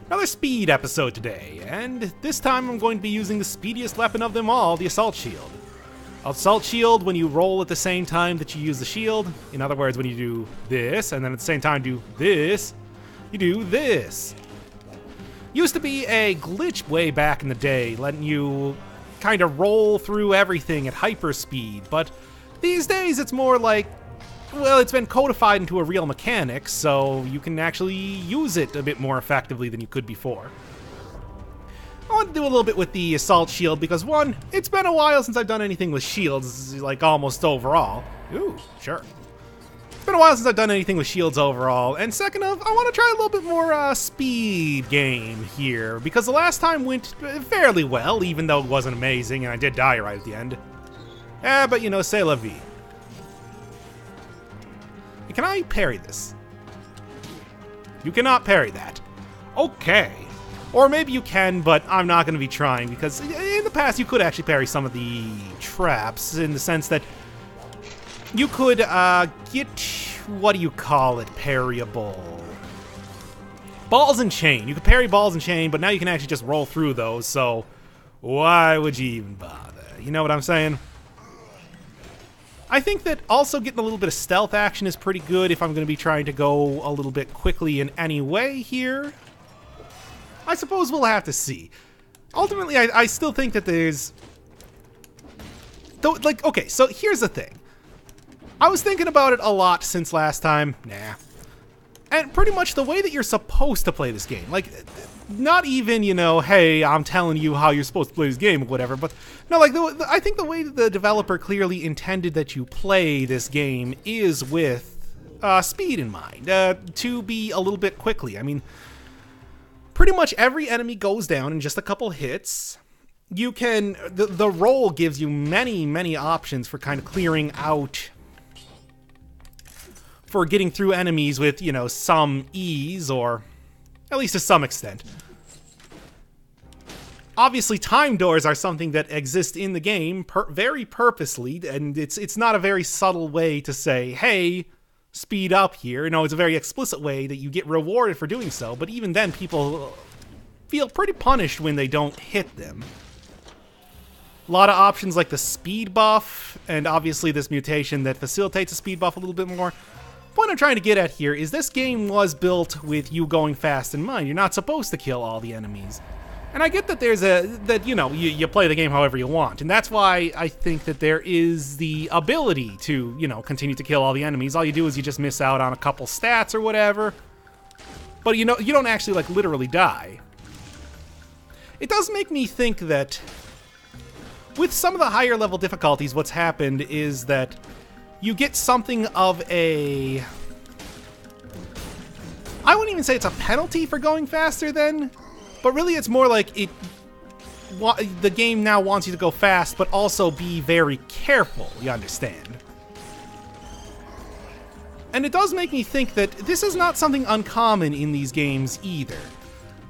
Another speed episode today, and this time I'm going to be using the speediest weapon of them all, the Assault Shield. Assault Shield, when you roll at the same time that you use the shield, in other words, when you do this, and then at the same time do this, you do this. Used to be a glitch way back in the day, letting you kind of roll through everything at hyper speed, but these days it's more like, well, it's been codified into a real mechanic, so you can actually use it a bit more effectively than you could before. I want to do a little bit with the Assault Shield because, one, it's been a while since I've done anything with shields, like almost overall. Ooh, sure. It's been a while since I've done anything with shields overall, and second of, I want to try a little bit more speed game here, because the last time went fairly well, even though it wasn't amazing, and I did die right at the end. But you know, c'est la vie. Can I parry this? You cannot parry that. Okay. Or maybe you can, but I'm not going to be trying, because in the past you could actually parry some of the traps, in the sense that you could get, what do you call it, parryable? Balls and chain. You could parry balls and chain, but now you can actually just roll through those, so why would you even bother? You know what I'm saying? I think that also getting a little bit of stealth action is pretty good if I'm going to be trying to go a little bit quickly in any way here. I suppose we'll have to see. Ultimately, I still think that there's... Though, like, okay, so here's the thing. I was thinking about it a lot since last time. Nah. And pretty much the way that you're supposed to play this game. Like, not even, you know, hey, I'm telling you how you're supposed to play this game or whatever, but no, like, I think the way that the developer clearly intended that you play this game is with speed in mind, to be a little bit quickly. I mean, pretty much every enemy goes down in just a couple hits. You can, the roll gives you many options for kind of clearing out, for getting through enemies with, you know, some ease, or at least to some extent. Obviously, time doors are something that exist in the game very purposely, and it's not a very subtle way to say, hey, speed up here. You know, it's a very explicit way that you get rewarded for doing so, but even then, people feel pretty punished when they don't hit them. A lot of options like the speed buff, and obviously this mutation that facilitates the speed buff a little bit more. What I'm trying to get at here is this game was built with you going fast in mind. You're not supposed to kill all the enemies. And I get that there's you know, you play the game however you want. And that's why I think that there is the ability to, you know, continue to kill all the enemies. All you do is you just miss out on a couple stats or whatever. But you know, you don't actually, like, literally die. It does make me think that with some of the higher level difficulties, what's happened is that you get something of a... I wouldn't even say it's a penalty for going faster then, but really it's more like the game now wants you to go fast, but also be very careful, you understand? And it does make me think that this is not something uncommon in these games either.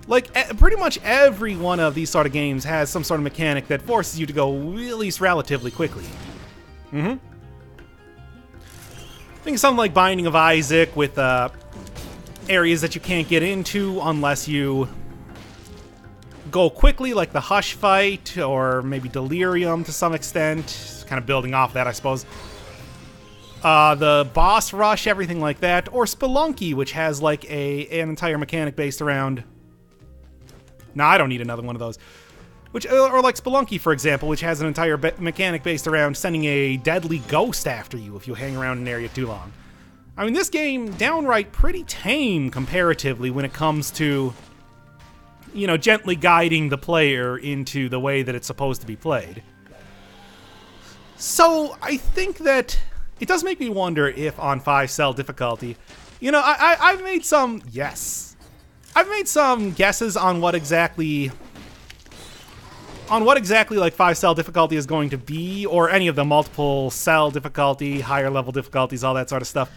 Like, pretty much every one of these sort of games has some sort of mechanic that forces you to go at least relatively quickly. I think something like Binding of Isaac with areas that you can't get into unless you go quickly, like the Hush fight, or maybe Delirium to some extent. Kind of building off that, I suppose. The Boss Rush, everything like that. Or Spelunky, which has like an entire mechanic based around... No, I don't need another one of those. Or like Spelunky, for example, which has an entire mechanic based around sending a deadly ghost after you if you hang around an area too long. I mean, this game, downright pretty tame comparatively when it comes to, you know, gently guiding the player into the way that it's supposed to be played. So, I think that it does make me wonder if on 5-cell difficulty, you know, I've made some, yes. I've made some guesses on what exactly like 5-cell difficulty is going to be, or any of the multiple cell difficulty, higher level difficulties, all that sort of stuff.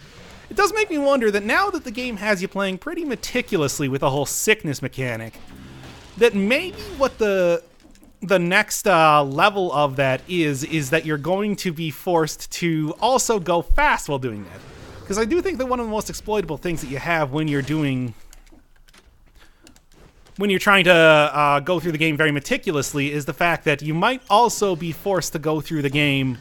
It does make me wonder that now that the game has you playing pretty meticulously with the whole sickness mechanic, that maybe what the next level of that is that you're going to be forced to also go fast while doing that. Because I do think that one of the most exploitable things that you have when you're doing when you're trying to go through the game very meticulously is the fact that you might also be forced to go through the game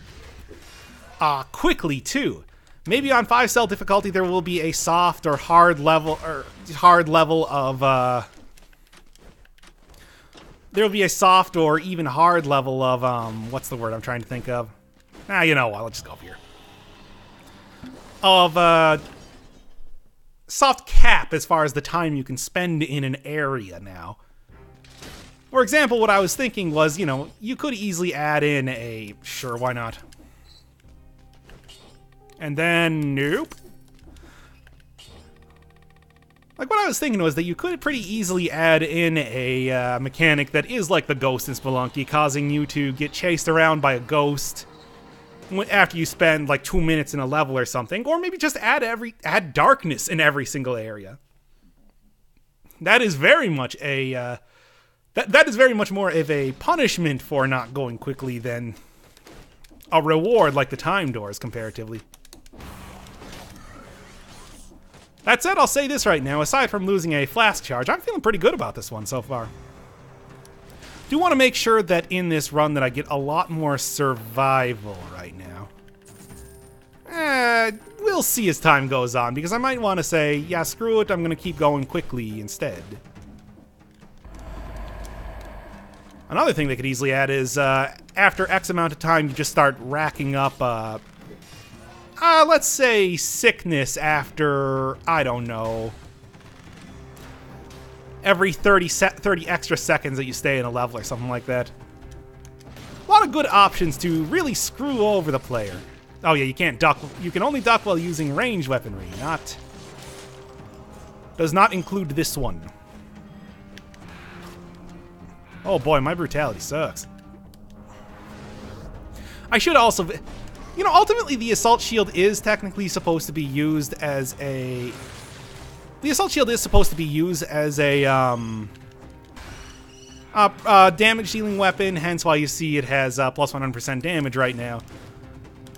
quickly too. Maybe on 5-cell difficulty there will be a soft or hard level of there will be a soft or even hard level of what's the word I'm trying to think of? You know what? Let's just go over here. Of soft cap as far as the time you can spend in an area now. For example, what I was thinking was, you know, you could easily add in a... Sure, why not? And then... Nope. Like, what I was thinking was that you could pretty easily add in a mechanic that is like the ghost in Spelunky, causing you to get chased around by a ghost after you spend like 2 minutes in a level or something, or maybe just add darkness in every single area. That is very much a that is very much more of a punishment for not going quickly than a reward like the time doors comparatively. That said, I'll say this right now, aside from losing a flask charge, I'm feeling pretty good about this one so far. Do want to make sure that in this run that I get a lot more survival right now. We'll see as time goes on, because I might want to say, yeah, screw it, I'm going to keep going quickly instead. Another thing they could easily add is, after X amount of time, you just start racking up, let's say sickness after, I don't know, every 30 extra seconds that you stay in a level or something like that. A lot of good options to really screw over the player. Oh yeah, you can't duck. You can only duck while using ranged weaponry, does not include this one. Oh boy, my brutality sucks. I should also... You know, ultimately the Assault Shield is technically supposed to be used as a... The Assault Shield is supposed to be used as a damage-dealing weapon, hence why you see it has plus 100% damage right now.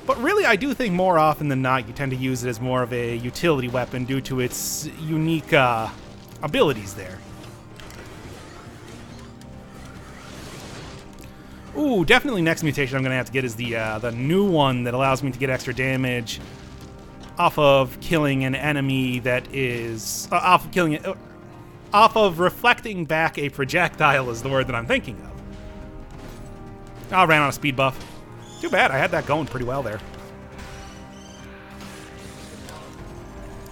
But really, I do think more often than not, you tend to use it as more of a utility weapon due to its unique abilities there. Ooh, definitely next mutation I'm going to have to get is the new one that allows me to get extra damage off of killing an enemy that is... off of reflecting back a projectile is the word that I'm thinking of. Oh, I ran on a speed buff. Too bad, I had that going pretty well there.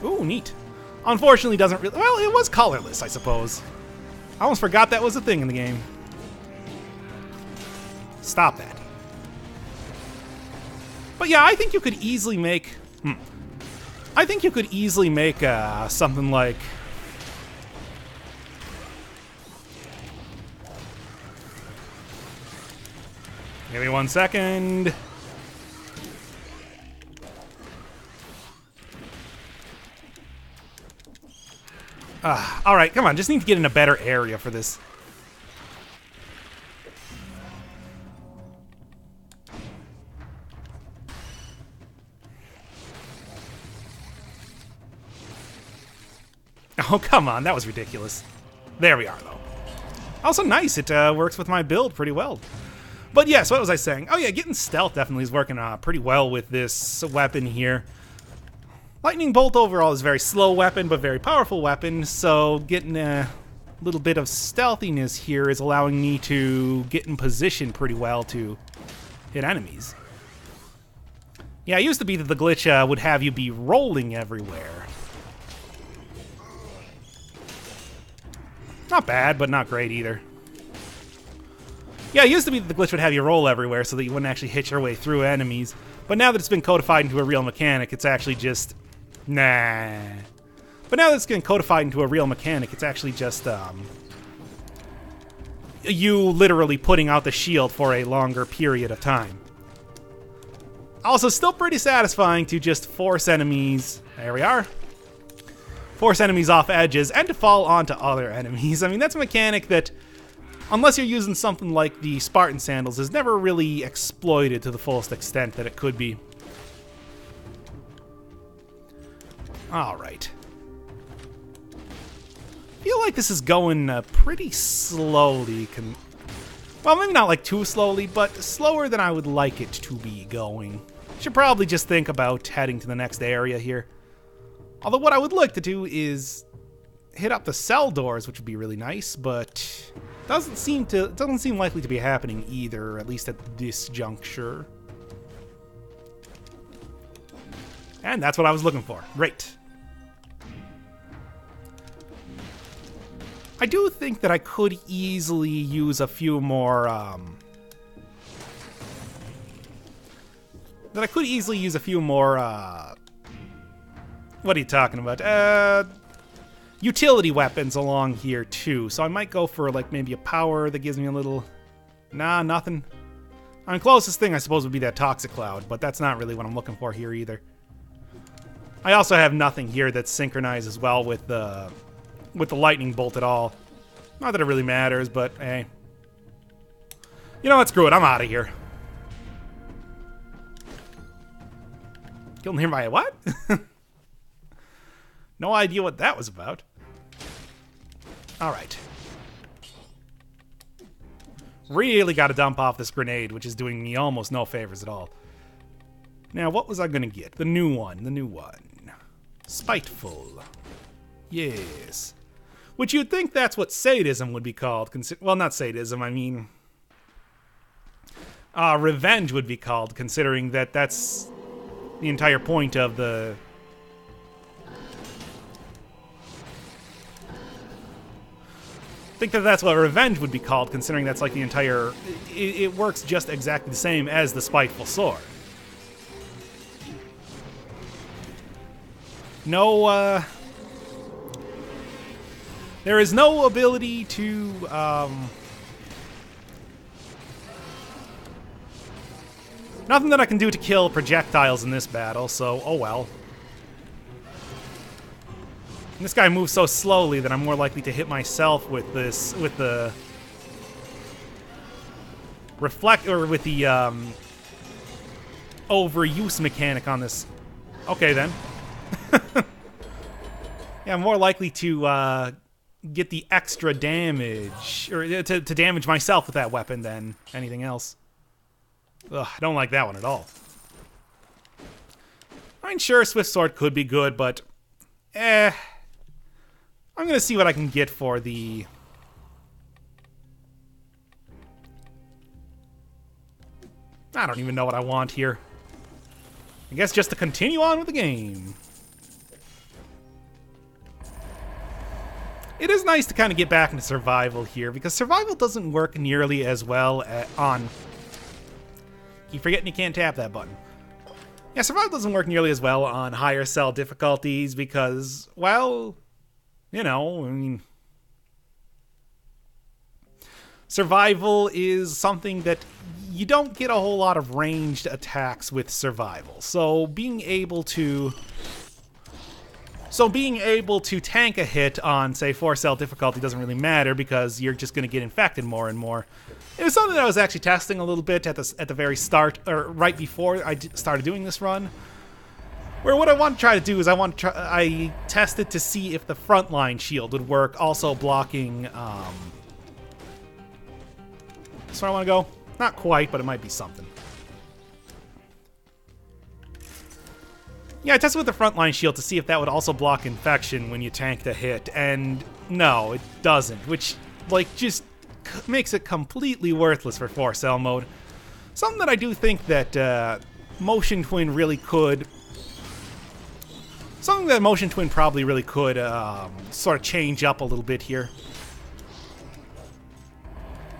Ooh, neat. Unfortunately doesn't really... Well, it was colorless, I suppose. I almost forgot that was a thing in the game. Stop that. But yeah, I think you could easily make... I think you could easily make something like... Give me 1 second. Alright, come on. Just need to get in a better area for this. Oh, come on. That was ridiculous. There we are, though. Also nice. It works with my build pretty well. But yes, what was I saying? Oh yeah, getting stealth definitely is working pretty well with this weapon here. Lightning Bolt overall is a very slow weapon, but very powerful weapon, so getting a little bit of stealthiness here is allowing me to get in position pretty well to hit enemies. Yeah, it used to be that the glitch would have you be rolling everywhere. Not bad, but not great either. Yeah, it used to be that the glitch would have you roll everywhere so that you wouldn't actually hit your way through enemies. But now that it's been codified into a real mechanic, it's actually just... Nah. But now that it's been codified into a real mechanic, it's actually just, you literally putting out the shield for a longer period of time. Also, still pretty satisfying to just force enemies... There we are. Force enemies off edges and to fall onto other enemies. I mean, that's a mechanic that... Unless you're using something like the Spartan Sandals, is never really exploited to the fullest extent that it could be. Alright. feel like this is going pretty slowly. Well, maybe not like too slowly, but slower than I would like it to be going. Should probably just think about heading to the next area here. Although what I would like to do is hit up the cell doors, which would be really nice, but doesn't seem likely to be happening either, at least at this juncture. And that's what I was looking for. Great. I do think that I could easily use a few more, what are you talking about? Utility weapons along here, too. So I might go for, like, maybe a power that gives me a little... Nah, nothing. I mean, closest thing, I suppose, would be that Toxic Cloud, but that's not really what I'm looking for here, either. I also have nothing here that synchronizes well with the lightning bolt at all. Not that it really matters, but hey. You know what? Screw it. I'm out of here. Killed him by a what? No idea what that was about. Alright. Really got to dump off this grenade, which is doing me almost no favors at all. Now, what was I going to get? The new one. The new one. Spiteful. Yes. Which you'd think that's what sadism would be called. Well, not sadism, I mean... revenge would be called, considering that that's the entire point of the... I think that that's what revenge would be called, considering that's like the entire... It works just exactly the same as the Spiteful Sword. No, there is no ability to, nothing that I can do to kill projectiles in this battle, so oh well. And this guy moves so slowly that I'm more likely to hit myself with this, with the with the overuse mechanic on this. Okay then. Yeah, I'm more likely to get the extra damage, or to damage myself with that weapon than anything else. Ugh, I don't like that one at all. I mean, sure, Swift Sword could be good, but I'm gonna see what I can get for the... I don't even know what I want here. I guess just to continue on with the game. It is nice to kind of get back into survival here, because survival doesn't work nearly as well on... Keep forgetting you can't tap that button. Yeah, survival doesn't work nearly as well on higher cell difficulties because, well, you know, I mean... Survival is something that you don't get a whole lot of ranged attacks with survival. So being able to tank a hit on, say, 4-cell difficulty doesn't really matter because you're just going to get infected more and more. It was something that I was actually testing a little bit at the very start, or right before I started doing this run. Where what I want to try to do is I tested to see if the frontline shield would work, also blocking. That's where I want to go. Not quite, but it might be something. Yeah, I tested with the frontline shield to see if that would also block infection when you tanked a hit, and no, it doesn't, which, like, just makes it completely worthless for 4-cell mode. Something that I do think that Motion Twin really could... Something that Motion Twin probably really could sort of change up a little bit here.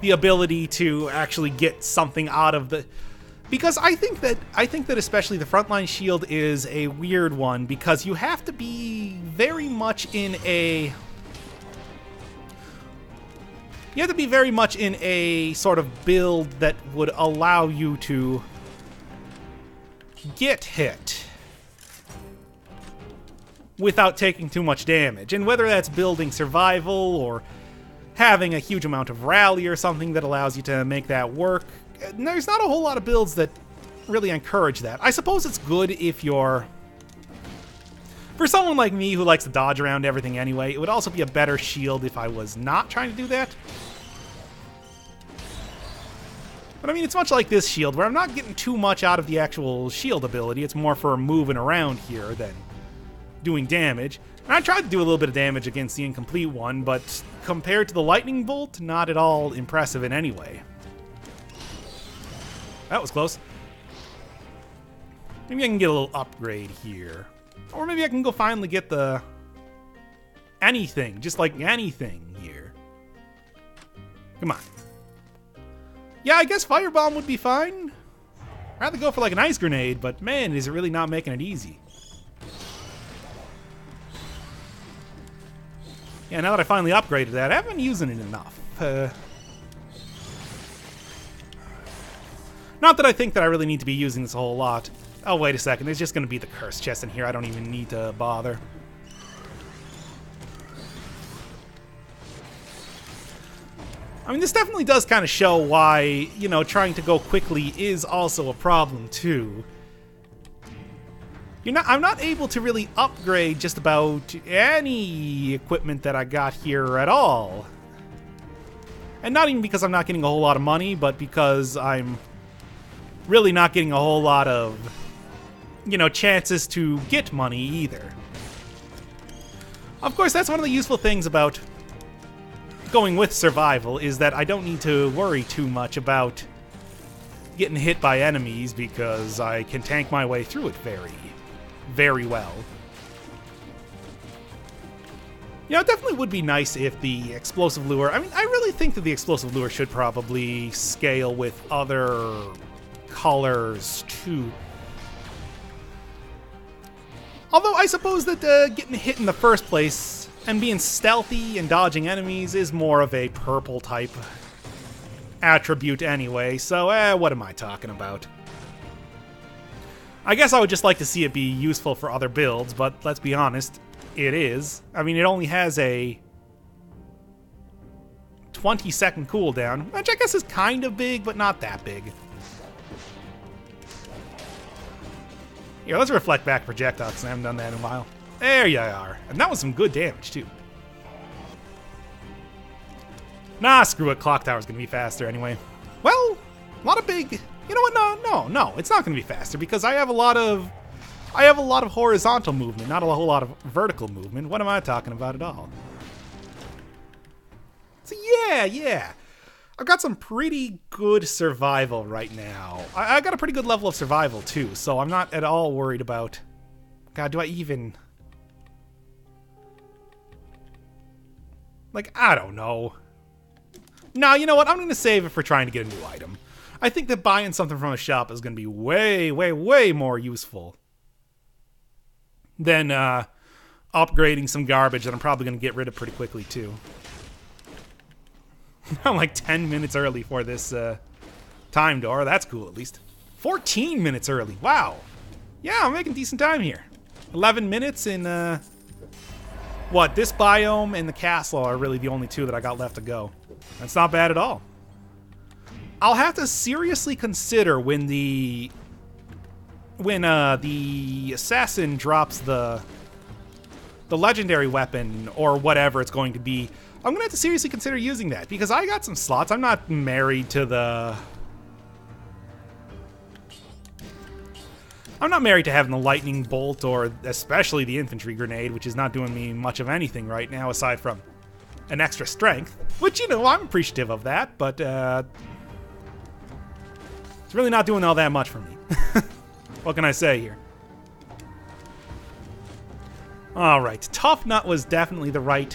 The ability to actually get something out of the... Because I think that especially the frontline shield is a weird one because you have to be very much in a... You have to be very much in a sort of build that would allow you to get hit without taking too much damage. And whether that's building survival or having a huge amount of rally or something that allows you to make that work, there's not a whole lot of builds that really encourage that. I suppose it's good if you're... For someone like me who likes to dodge around everything anyway, it would also be a better shield if I was not trying to do that. But I mean, it's much like this shield, where I'm not getting too much out of the actual shield ability. It's more for moving around here than doing damage. And I tried to do a little bit of damage against the incomplete one, but compared to the lightning bolt, not at all impressive in any way. That was close. Maybe I can get a little upgrade here. Or maybe I can go finally get the... anything, just like anything here. Come on. Yeah, I guess Firebomb would be fine. I'd rather go for like an Ice Grenade, but man, is it really not making it easy. Yeah, now that I finally upgraded that, I haven't been using it enough. Not that I think that I really need to be using this a whole lot. Oh, wait a second. There's just going to be the curse chest in here. I don't even need to bother. I mean, this definitely does kind of show why, you know, trying to go quickly is also a problem, too. I'm not able to really upgrade just about any equipment that I got here at all. And not even because I'm not getting a whole lot of money, but because I'm really not getting a whole lot of, you know, chances to get money either. Of course, that's one of the useful things about going with survival, is that I don't need to worry too much about getting hit by enemies because I can tank my way through it very well. You know, it definitely would be nice if the explosive lure... I mean, I really think that the explosive lure should probably scale with other colors, too. Although, I suppose that getting hit in the first place and being stealthy and dodging enemies is more of a purple-type attribute anyway, so, what am I talking about? I guess I would just like to see it be useful for other builds, but let's be honest, it is. I mean, it only has a 20-second cooldown, which I guess is kind of big, but not that big. Here, let's reflect back projectiles, because I haven't done that in a while. There you are. And that was some good damage, too. Nah, screw it. Clock Tower's gonna be faster anyway. Well, a lot of big... You know what? No. It's not gonna be faster, because I have a lot of horizontal movement, not a whole lot of vertical movement. What am I talking about at all? So yeah. I've got some pretty good survival right now. I got a pretty good level of survival, too, so I'm not at all worried about... God, do I even... Like, I don't know. No, you know what? I'm going to save it for trying to get a new item. I think that buying something from a shop is going to be way more useful than upgrading some garbage that I'm probably going to get rid of pretty quickly, too. I'm like 10 minutes early for this time door. That's cool, at least. 14 minutes early. Wow. Yeah, I'm making decent time here. 11 minutes in, what, this biome and the castle are really the only two that I got left to go. That's not bad at all. I'll have to seriously consider when the assassin drops the legendary weapon or whatever it's going to be. I'm gonna have to seriously consider using that because I got some slots. I'm not married to having the lightning bolt or especially the infantry grenade, which is not doing me much of anything right now aside from an extra strength, which, you know, I'm appreciative of that, but it's really not doing all that much for me. What can I say here? Alright, Tough Nut was definitely the right...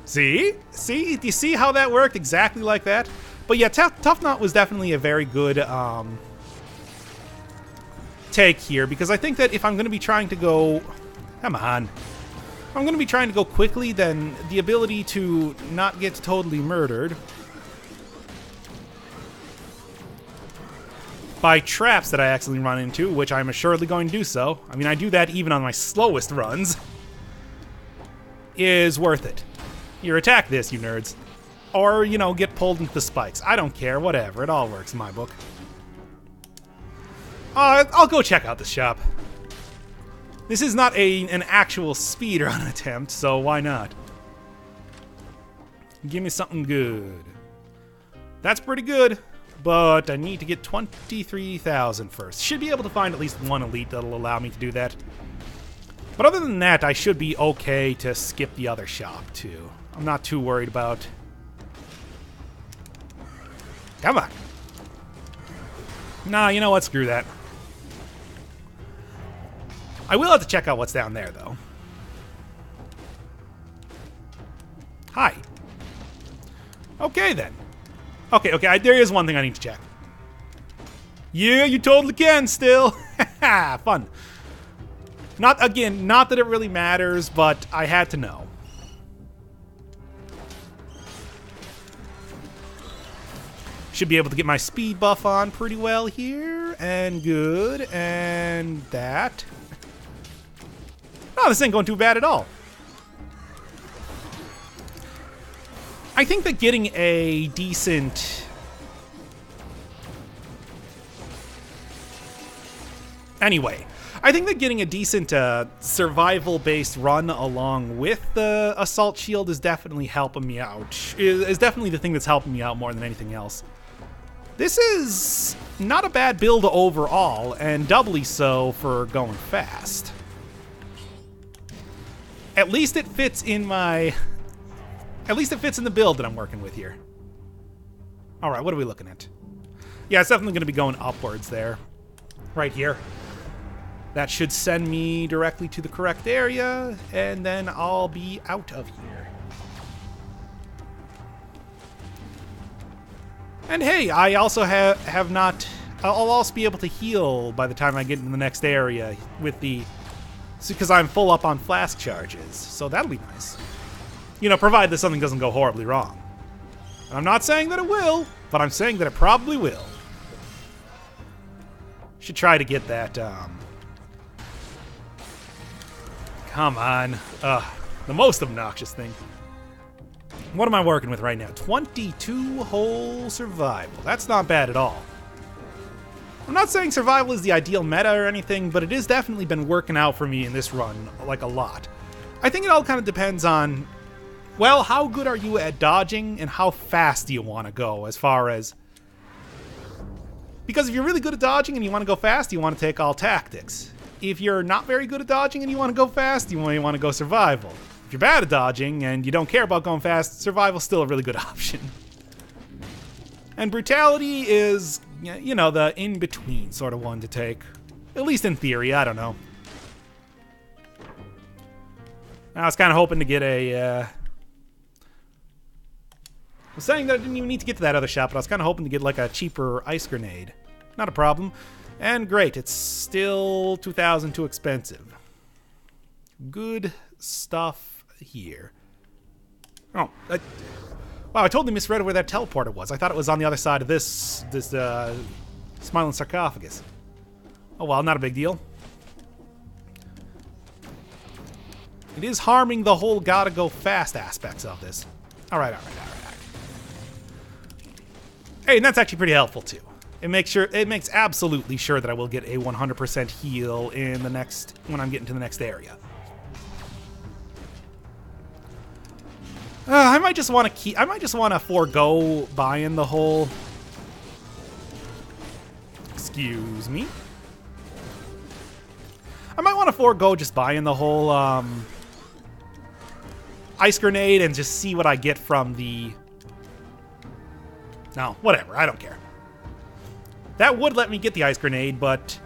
See? Do you see how that worked? Exactly like that? But yeah, Tough Nut was definitely a very good take here, because I think that if I'm going to be trying to go... Come on. If I'm going to be trying to go quickly, then the ability to not get totally murdered by traps that I accidentally run into, which I'm assuredly going to do so. I mean, I do that even on my slowest runs. Is worth it. Here, attack this, you nerds. Or, you know, get pulled into the spikes. I don't care, whatever. It all works in my book. I'll go check out the shop. This is not an actual speedrun attempt, so why not? Give me something good. That's pretty good, but I need to get 23,000 first. Should be able to find at least one elite that'll allow me to do that. But other than that, I should be okay to skip the other shop, too. I'm not too worried about... Come on. Nah, you know what? Screw that. I will have to check out what's down there, though. Hi. Okay, then. Okay, there is one thing I need to check. Yeah, you totally can still. Fun. Not that it really matters, but I had to know. Should be able to get my speed buff on pretty well here. And good. And that. Oh, this ain't going too bad at all. I think that getting a decent... Anyway, I think that getting a decent survival-based run along with the assault shield is definitely helping me out. Is definitely the thing that's helping me out more than anything else. This is not a bad build overall, and doubly so for going fast. At least it fits in my... At least it fits in the build that I'm working with here. Alright, what are we looking at? Yeah, it's definitely going to be going upwards there. Right here. That should send me directly to the correct area, and then I'll be out of here. And hey, I also have not... I'll also be able to heal by the time I get into the next area with the... Because I'm full up on flask charges, so that'll be nice. You know, provided that something doesn't go horribly wrong. And I'm not saying that it will, but I'm saying that it probably will. Should try to get that, Come on. The most obnoxious thing. What am I working with right now? 22 whole survival. That's not bad at all. I'm not saying survival is the ideal meta or anything, but it has definitely been working out for me in this run, like, a lot. I think it all kind of depends on, well, how good are you at dodging and how fast do you want to go as far as... Because if you're really good at dodging and you want to go fast, you want to take all tactics. If you're not very good at dodging and you want to go fast, you want to go survival. If you're bad at dodging and you don't care about going fast, survival's still a really good option. And brutality is, you know, the in-between sort of one to take. At least in theory, I don't know. I was kind of hoping to get a... I was saying that I didn't even need to get to that other shop, but I was kind of hoping to get like a cheaper ice grenade. Not a problem. And great, it's still 2,000 too expensive. Good stuff here. Oh, wow, I totally misread where that teleporter was. I thought it was on the other side of this smiling sarcophagus. Oh well, not a big deal. It is harming the whole gotta go fast aspects of this. Alright. Hey, and that's actually pretty helpful too. It makes absolutely sure that I will get a 100% heal in the next, when I'm getting to the next area. I might just want to forego buying the whole... Excuse me. I might want to forego just buying the whole, ice grenade and just see what I get from the... No, whatever, I don't care. That would let me get the ice grenade, but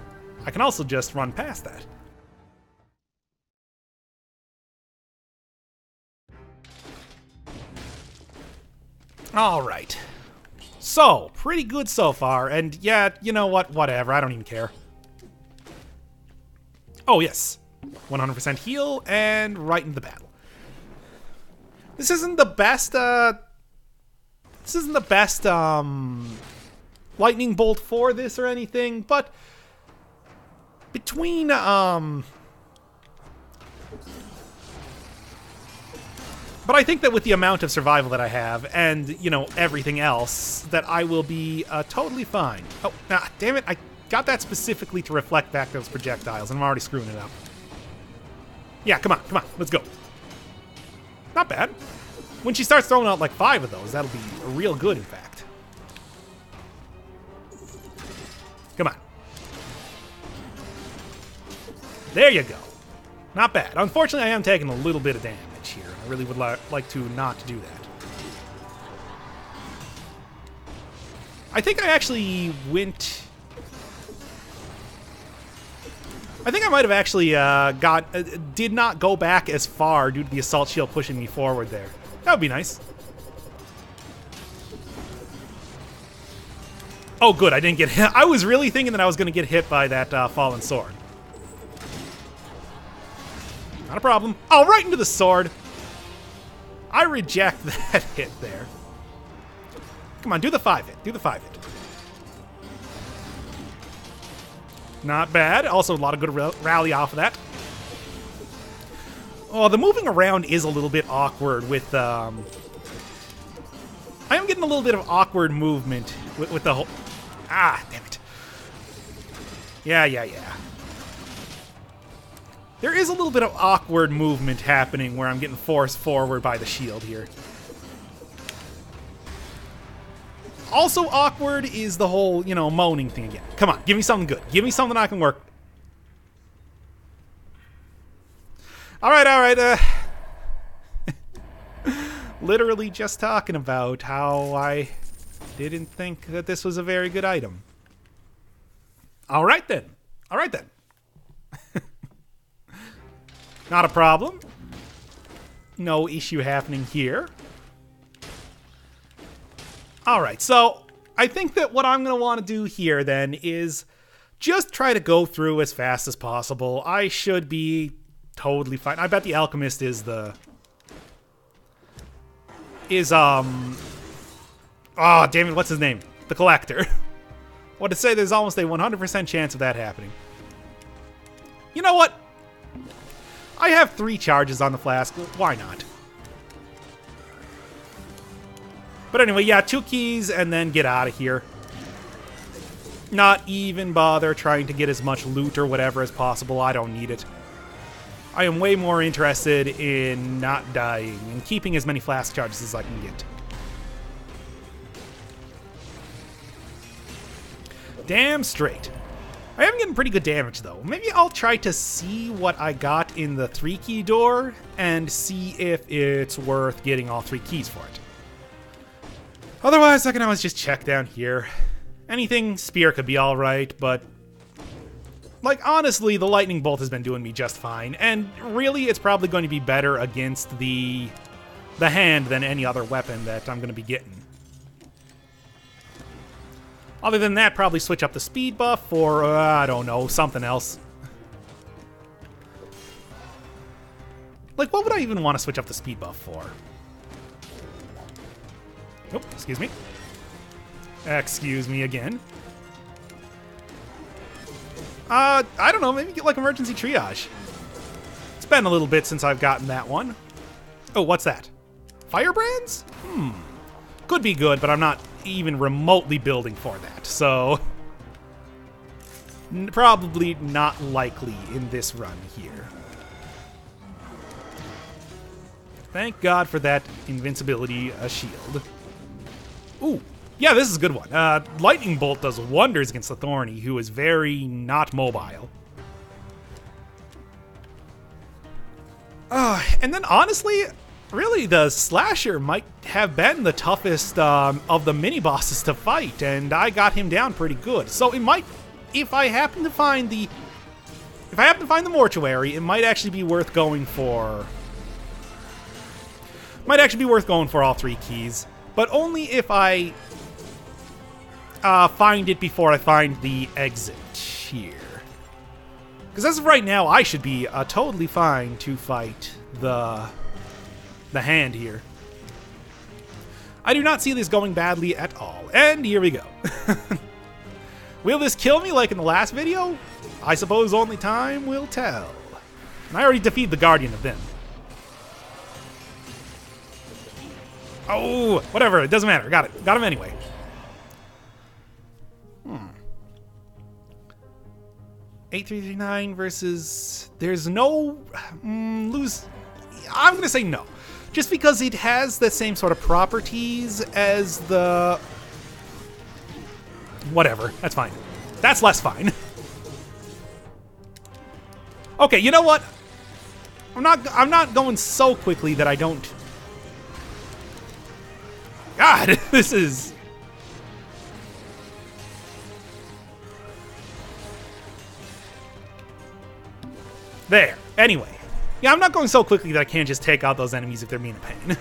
I can also just run past that. Alright. So, pretty good so far, and yeah, you know what, whatever, I don't even care. Oh yes, 100% heal, and right into the battle. This isn't the best, lightning bolt for this or anything, but between, But I think that with the amount of survival that I have, and, you know, everything else, that I will be totally fine. Oh, damn it, I got that specifically to reflect back those projectiles, and I'm already screwing it up. Yeah, come on, let's go. Not bad. When she starts throwing out like 5 of those, that'll be real good, in fact. Come on. There you go. Not bad. Unfortunately, I am taking a little bit of damage here. I really would like to not do that. I think I actually went... I think I might have actually did not go back as far due to the assault shield pushing me forward there. That would be nice. Oh, good. I didn't get hit. I was really thinking that I was going to get hit by that fallen sword. Not a problem. Oh, right into the sword. I reject that hit there. Come on, do the 5-hit. Do the 5-hit. Not bad. Also, a lot of good rally off of that. Oh, the moving around is a little bit awkward with... I am getting a little bit of awkward movement with the whole... Ah, damn it. Yeah. There is a little bit of awkward movement happening where I'm getting forced forward by the shield here. Also awkward is the whole, you know, moaning thing again. Come on, give me something good. Give me something I can work. All right. Literally just talking about how I didn't think that this was a very good item. All right then. Not a problem. No issue happening here. Alright, so I think that what I'm going to want to do here then is just try to go through as fast as possible. I should be totally fine. I bet the alchemist is the... oh, damn it, what's his name? The collector. What to say, there's almost a 100% chance of that happening. You know what? I have 3 charges on the flask. Why not? But anyway, yeah, 2 keys and then get out of here. Not even bother trying to get as much loot or whatever as possible. I don't need it. I am way more interested in not dying and keeping as many flask charges as I can get. Damn straight. I am getting pretty good damage, though. Maybe I'll try to see what I got in the 3-key door and see if it's worth getting all 3 keys for it. Otherwise, I can always just check down here. Anything spear could be alright, but... like, honestly, the lightning bolt has been doing me just fine. And really, it's probably going to be better against the hand than any other weapon that I'm going to be getting. Other than that, probably switch up the speed buff or, I don't know, something else. Like, what would I even want to switch up the speed buff for? Oh, excuse me. Excuse me again. I don't know, maybe get like emergency triage. It's been a little bit since I've gotten that one. Oh, what's that? Firebrands? Could be good, but I'm not even remotely building for that, so... probably not likely in this run here. Thank God for that invincibility shield. Ooh, yeah, this is a good one. Lightning Bolt does wonders against the Thorny, who is very not mobile. And then honestly, really the Slasher might have been the toughest of the mini-bosses to fight, and I got him down pretty good. So it might, if I happen to find the mortuary, it might actually be worth going for... might actually be worth going for all 3 keys. But only if I find it before I find the exit here. Because as of right now, I should be totally fine to fight the hand here. I do not see this going badly at all. And here we go. Will this kill me like in the last video? I suppose only time will tell. And I already defeated the Guardian of them. Oh, whatever. It doesn't matter. Got it. Got him anyway. 8339 versus... There's no... lose... I'm going to say no. Just because it has the same sort of properties as the... Whatever. That's fine. That's less fine. Okay, you know what? I'm not going so quickly that I don't... God, this is... There. Anyway. Yeah, I'm not going so quickly that I can't just take out those enemies if they're being a pain.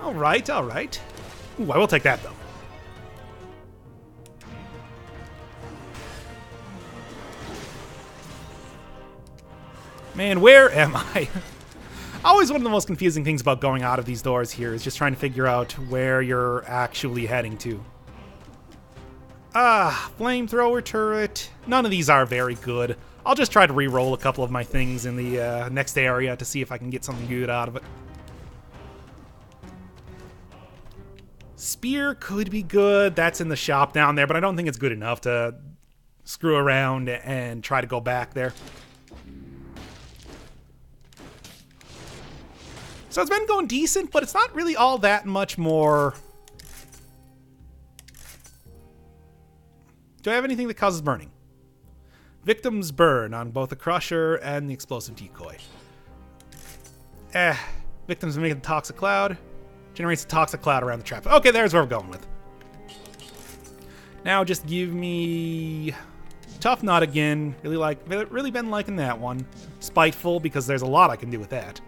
Alright, alright. Ooh, I will take that, though. Man, where am I? Always one of the most confusing things about going out of these doors here is just trying to figure out where you're actually heading to. Ah, flamethrower turret. None of these are very good. I'll just try to re-roll a couple of my things in the next area to see if I can get something good out of it. Spear could be good. That's in the shop down there, but I don't think it's good enough to screw around and try to go back there. So it's been going decent, but it's not really all that much more. Do I have anything that causes burning? Victims burn on both the crusher and the explosive decoy. Victims make a toxic cloud. Generates a toxic cloud around the trap. Okay, there's where we're going with. Now just give me Tough Nut again. Really been liking that one. Spiteful, because there's a lot I can do with that.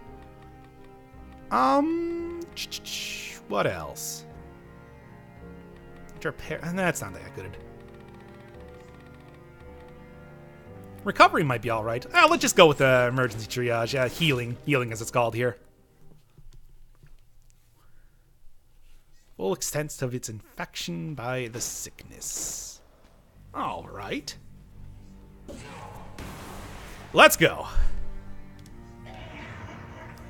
What else? Repair. That's not that good. Recovery might be all right. Let's just go with the emergency triage. Healing as it's called here. Full extent of its infection by the sickness. All right. Let's go.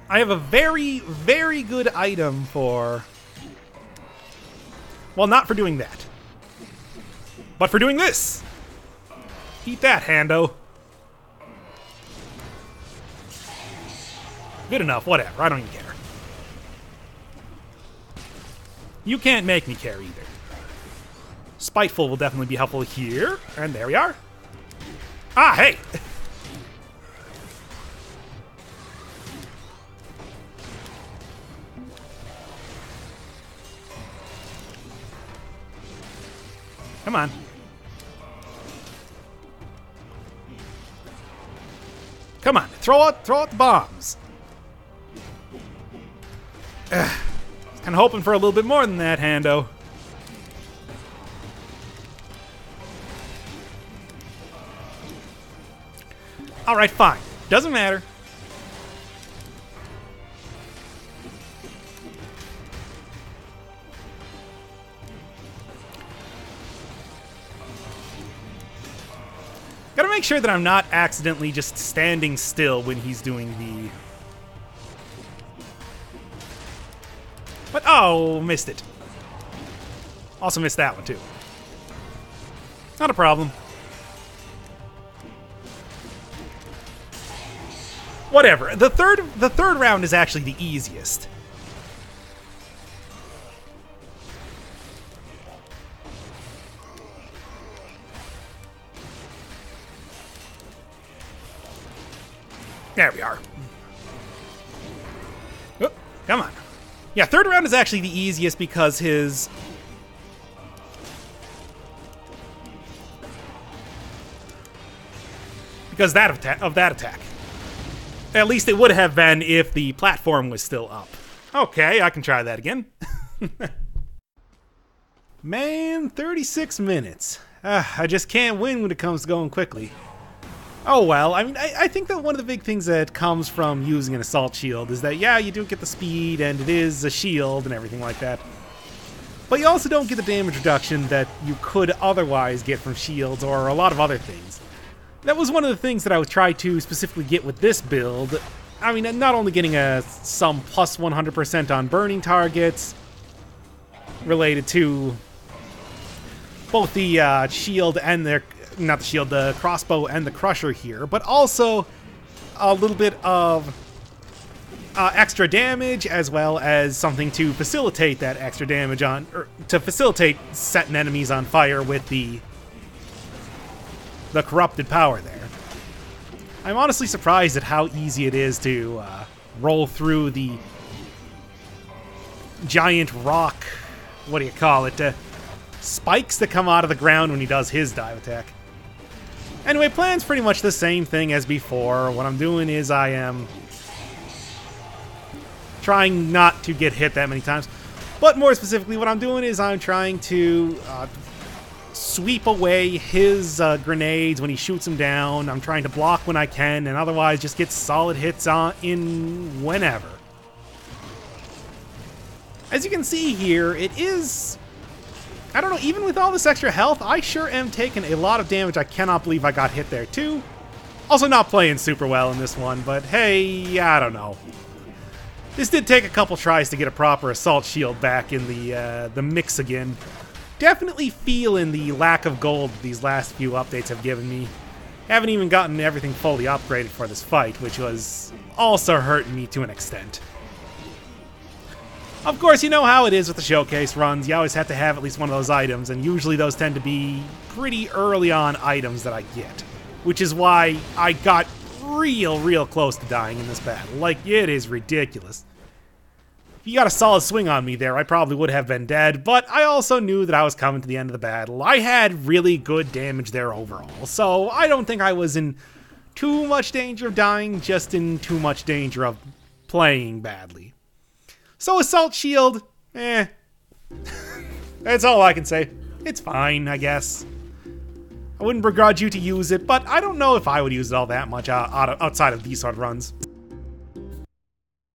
I have a very, very good item for... Well, not for doing that. But for doing this. Eat that, Hando. Good enough, whatever. I don't even care. You can't make me care either. Spiteful will definitely be helpful here. And there we are. Ah, hey! Come on. Come on, throw out the bombs. I was kind of hoping for a little bit more than that, Hando. All right, fine. Doesn't matter. Gotta make sure that I'm not accidentally just standing still when he's doing the... But, oh, missed it. Also missed that one, too. Not a problem. Whatever. The third round is actually the easiest. There we are. Oh, come on. Yeah, third round is actually the easiest because his... Because of that attack. At least it would have been if the platform was still up. Okay, I can try that again. Man, 36 minutes. I just can't win when it comes to going quickly. Oh well, I mean, I think that one of the big things that comes from using an assault shield is that, yeah, you do get the speed, and it is a shield and everything like that. But you also don't get the damage reduction that you could otherwise get from shields or a lot of other things. That was one of the things that I would try to specifically get with this build. I mean, not only getting some plus 100% on burning targets related to both the shield and not the shield, the crossbow and the crusher here, but also a little bit of extra damage, as well as something to facilitate that extra damage to facilitate setting enemies on fire with the corrupted power there. I'm honestly surprised at how easy it is to roll through the giant rock, what do you call it, spikes that come out of the ground when he does his dive attack. Anyway, plan's pretty much the same thing as before. What I'm doing is I am trying not to get hit that many times. But more specifically, what I'm doing is I'm trying to sweep away his grenades when he shoots them down. I'm trying to block when I can, and otherwise just get solid hits in whenever. As you can see here, it is... I don't know, even with all this extra health, I sure am taking a lot of damage. I cannot believe I got hit there too. Also not playing super well in this one, but hey, I don't know. This did take a couple tries to get a proper assault shield back in the mix again. Definitely feeling the lack of gold these last few updates have given me. Haven't even gotten everything fully upgraded for this fight, which was also hurting me to an extent. Of course, you know how it is with the showcase runs. You always have to have at least one of those items, and usually those tend to be pretty early on items that I get. Which is why I got real close to dying in this battle. Like, it is ridiculous. If you got a solid swing on me there, I probably would have been dead, but I also knew that I was coming to the end of the battle. I had really good damage there overall, so I don't think I was in too much danger of dying, just in too much danger of playing badly. So Assault Shield, that's all I can say. It's fine, I guess. I wouldn't begrudge you to use it, but I don't know if I would use it all that much outside of these sort of runs.